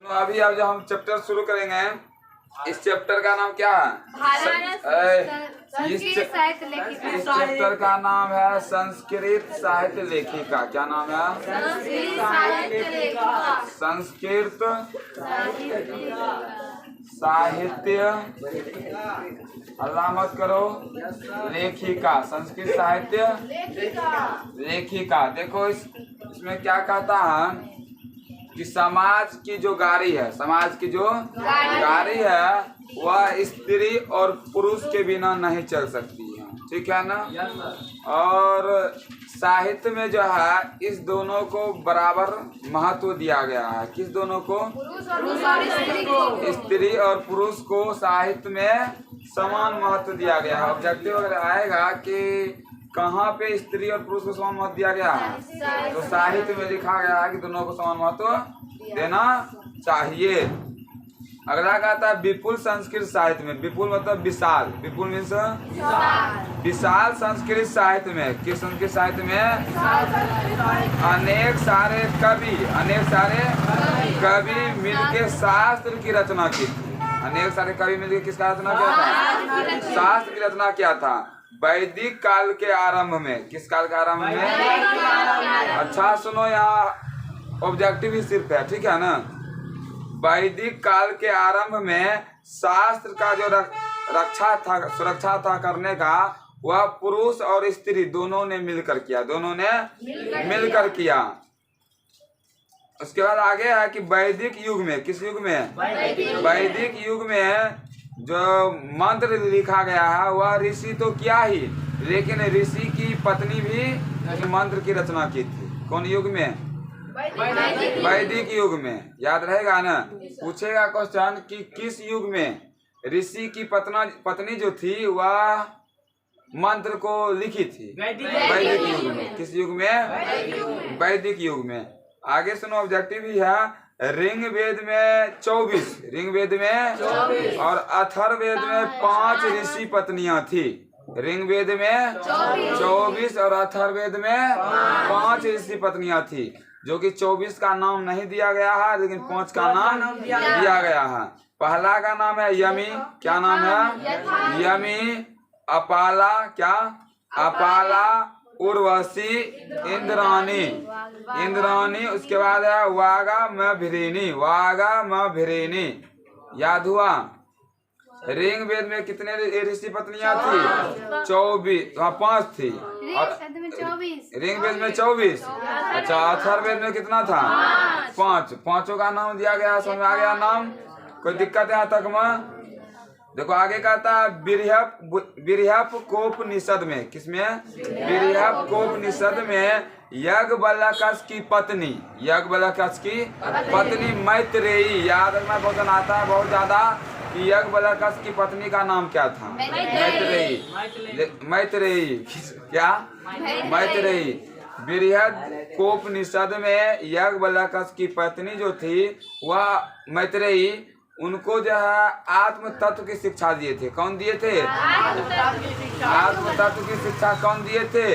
अभी अब जो हम चैप्टर शुरू करेंगे, इस चैप्टर का नाम क्या है? इस चैप्टर का नाम है संस्कृत साहित्य लेखिका। क्या नाम है? संस्कृत साहित्य, अल्लाह मत करो, लेखिका। संस्कृत साहित्य लेखिका। देखो इसमें क्या कहता है कि समाज की जो गाड़ी है, समाज की जो गाड़ी है वह स्त्री और पुरुष के बिना नहीं चल सकती है। ठीक है ना? और साहित्य में जो है इस दोनों को बराबर महत्व दिया गया है। किस दोनों को? स्त्री और पुरुष को साहित्य में समान महत्व दिया गया है। ऑब्जेक्टिव अगर आएगा कि कहाँ पे स्त्री और पुरुष को समान महत्व दिया गया है, तो साहित्य में लिखा गया है कि दोनों को समान महत्व देना चाहिए। अगला कहता है विपुल संस्कृत साहित्य में। विपुल मतलब विशाल, विपुल मीन्स विशाल संस्कृत साहित्य में। किस संस्कृत साहित्य में? अनेक सारे कवि मिलके शास्त्र की रचना की थी। अनेक सारे कवि मिलके किसका रचना किया था? शास्त्र की रचना किया था। वैदिक काल के आरंभ में। किस काल के आरंभ में? अच्छा सुनो, यहाँ ऑब्जेक्टिव ही सिर्फ है, ठीक है ना? वैदिक काल के आरंभ में शास्त्र का जो सुरक्षा था करने का, वह पुरुष और स्त्री दोनों ने मिलकर किया। दोनों ने मिलकर किया। उसके बाद आगे है कि वैदिक युग में। किस युग में? वैदिक युग में जो मंत्र लिखा गया है वह ऋषि तो किया ही, लेकिन ऋषि की पत्नी भी मंत्र की रचना की थी। कौन युग में? वैदिक युग में। याद रहेगा ना? पूछेगा क्वेश्चन कि किस युग में ऋषि की पत्नी जो थी वह मंत्र को लिखी थी? वैदिक युग में। किस युग में? वैदिक युग में। आगे सुनो, ऑब्जेक्टिव ही है ऋग्वेद में 24, ऋग्वेद में और अथर्ववेद में 5 ऋषि पत्नियां थी। ऋग्वेद में 24 और अथर्ववेद में 5 ऋषि पत्नियां थी, जो कि 24 का नाम नहीं दिया गया है, लेकिन 5 का नाम दिया गया है। पहला का नाम है यमी। क्या नाम है? यमी, अपाला, क्या? अपाला, उर्वशी, इंद्राणी। उसके बाद है वागामभिरिनी। याद हुआ? ऋग्वेद में कितने ऋषि पत्नियां थी? 24, 5 थी। और ऋग्वेद में 24। अच्छा, अथर्ववेद में कितना था? 5। पांचों का नाम दिया गया। समझ में आ गया नाम? कोई दिक्कत है यहाँ तक में? देखो आगे कहता है विरह्यपकोपनिषद में। किसमें? विरह्यपकोपनिषद में याज्ञवल्क्य की पत्नी मैत्रेयी। याद रखना क्वेश्चन आता है बहुत ज्यादा कि याज्ञवल्क्य की पत्नी का नाम क्या था? मैत्रेयी। क्या? मैत्रेयी। विरह्यपकोपनिषद में याज्ञवल्क्य की पत्नी जो थी वह मैत्रेयी, उनको जो है आत्म तत्व की शिक्षा दिए थे। कौन दिए थे? आत्म तत्व की शिक्षा कौन दिए थे?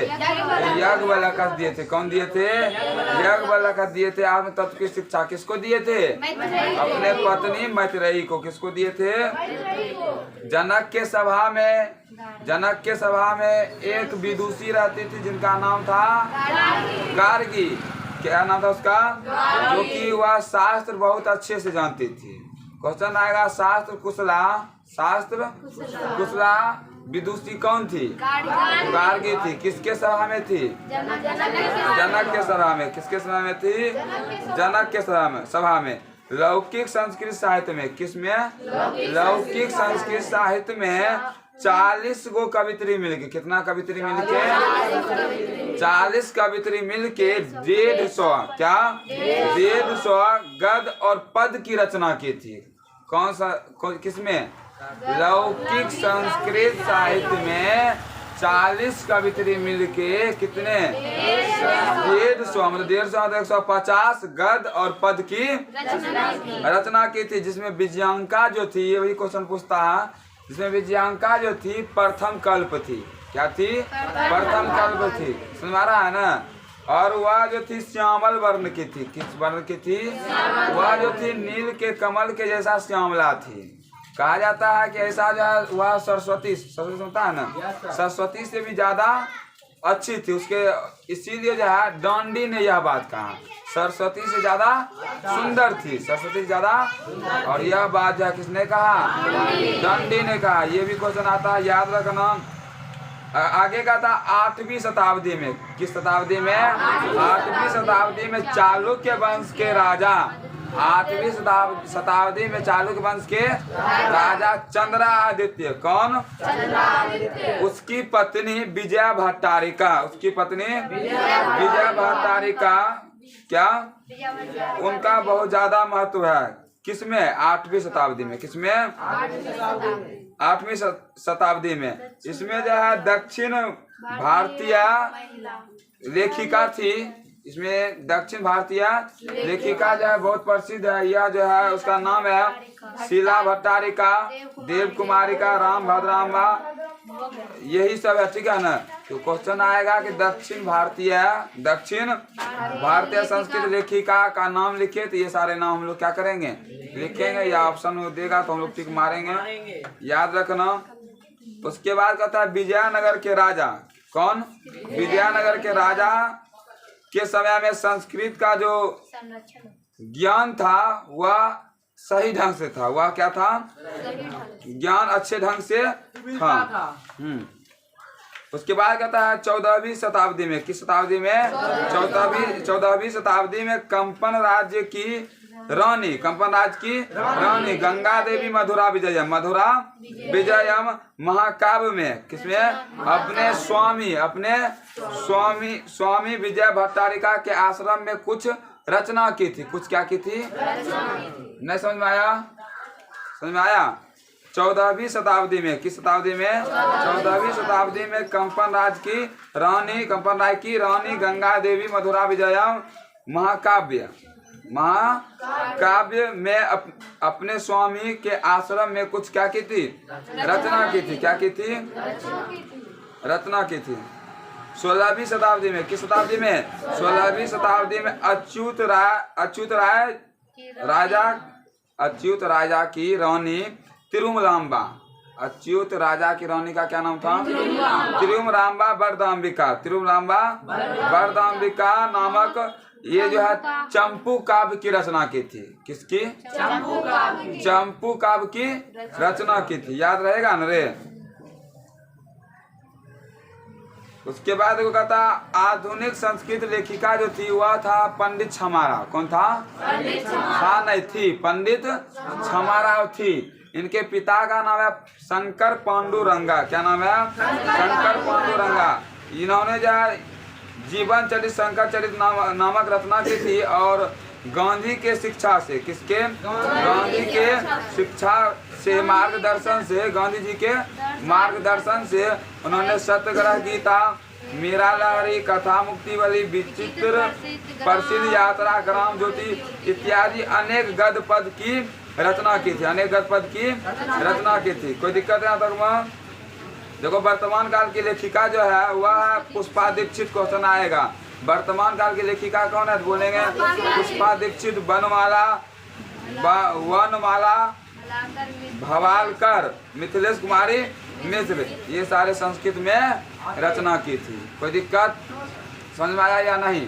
याज्ञवल्क्य दिए थे। कौन दिए थे? याज्ञवल्क्य दिए थे। आत्म तत्व की शिक्षा किसको दिए थे? अपने पत्नी मैत्रेयी को। किसको दिए थे? जनक के सभा में एक विदुषी रहती थी जिनका नाम था गार्गी। क्या नाम था उसका? जो कि वह शास्त्र बहुत अच्छे से जानती थी। क्वेश्चन आएगा शास्त्र कुशला विदुषी कौन थी? गार्गी थी। किसके सभा में थी? जनक के सभा में। किसके सभा में थी? जनक के सभा में। लौकिक संस्कृत साहित्य में। किसमें? लौकिक संस्कृत साहित्य में 40 गो कवित्री मिलके। कितना कवित्री मिलके? 40 कवित्री मिलके 150, क्या? 150 गद्य और पद की रचना की थी। कौन सा? किसमें? लौकिक संस्कृत साहित्य में 40 कवित्री मिलके कितने? 150, मतलब 150 150 गद्य और पद की रचना की थी। जिसमें विजयांका जो थी, ये वही क्वेश्चन पूछता है, जिसमें विजयांका जो थी प्रथम कल्प थी। क्या थी? प्रथम कल्प थी। समझ आ रहा है ना? और वह जो थी श्यामल वर्ण की थी। किस वर्ण की थी? वह जो थी नील के कमल के जैसा श्यामला थी। कहा जाता है कि ऐसा जो है वह सरस्वती होता है ना, सरस्वती से भी ज्यादा अच्छी थी उसके, इसीलिए जो है डांडी ने यह बात कहा, सरस्वती से ज्यादा सुंदर थी, सरस्वती से ज्यादा। और यह बात जो है किसने कहा? डांडी ने कहा। ये भी क्वेश्चन आता है, याद रखना। आगे का था 8वीं शताब्दी में। किस शताब्दी में? 8वीं शताब्दी में चालुक्य वंश के राजा, 8वीं शताब्दी में चालुक्य वंश के राजा चंद्रादित्य। कौन? उसकी पत्नी विजया भट्टारिका, उसकी पत्नी विजया भट्टारिका क्या उनका बहुत ज्यादा महत्व है। किसमें? 8वीं शताब्दी में। किसमें? 8वीं शताब्दी में। इसमें जो है दक्षिण भारतीय लेखिका थी, इसमें दक्षिण भारतीय लेखिका जो है बहुत प्रसिद्ध है। यह जो है उसका नाम है शीला भट्टारिका, देव कुमारिका, राम भद्राम्बा, यही सब है। ठीक है ना? तो क्वेश्चन आएगा कि दक्षिण भारतीय संस्कृत लेखिका का नाम लिखे, तो ये सारे नाम हम लोग क्या करेंगे? लिखेंगे, या ऑप्शन में देगा तो हम लोग टिक मारेंगे, याद रखना। उसके बाद कहता है विजयनगर के राजा। कौन? विजयनगर के राजा के समय में संस्कृत का जो ज्ञान था वह सही ढंग से था। वह क्या था? ज्ञान अच्छे ढंग से था। उसके बाद कहता है 14वीं शताब्दी में। किस शताब्दी में? 14वीं शताब्दी में कंपन राज्य की रानी, कंपन राज्य की रानी गंगा देवी मधुरा विजयम महाकाव्य में। किसमें? अपने स्वामी विजय भट्टारिका के आश्रम में कुछ रचना की थी। कुछ क्या की थी? नहीं समझ में आया? समझ में आया? 14वीं शताब्दी में। किस शताब्दी में? 14वीं शताब्दी में कंपन राज्य की रानी गंगा देवी मधुरा विजयम महाकाव्य में अपने स्वामी के आश्रम में कुछ क्या की थी? रचना की थी। क्या की थी? रचना की थी। 16वीं शताब्दी में। किस शताब्दी में? 16वीं शताब्दी में अच्युत राजा की रानी तिरुमलांबा। अच्युत राजा की रानी का क्या नाम था? तिरुमलांबा वरदाम्बिका नामक ये जो है चंपू काव्य की रचना की थी। किसकी? चंपू काव्य की रचना की थी। याद रहेगा न रे? उसके बाद वो कहता आधुनिक संस्कृत लेखिका जो थी वह था पंडित छमारा। कौन था? नहीं थी, पंडित छमाराव थी। इनके पिता का नाम है शंकर पांडुरंगा। क्या नाम है? शंकर पांडुरंगा। इन्होंने जो है जीवन चरित शंकर चरित नामक रचना की थी। और गांधी के शिक्षा से, किसके? गांधी के शिक्षा से, मार्गदर्शन से, गांधी जी के मार्गदर्शन से उन्होंने सत्याग्रह गीता, मीरा लहरी, कथा मुक्तिवली, विचित्र प्रसिद्ध यात्रा, ग्राम ज्योति इत्यादि अनेक गद्य पद की रचना की थी। अनेक गद्य पद की रचना की थी। कोई दिक्कत है तक में? देखो वर्तमान काल की लेखिका जो है वह पुष्पा दीक्षित। क्वेश्चन आएगा वर्तमान काल की लेखिका कौन है? तो बोलेंगे पुष्पा दीक्षित, वनमाला भवालकर, मिथिलेश कुमारी मिश्र, ये सारे संस्कृत में रचना की थी। कोई दिक्कत? समझ में आया या नहीं?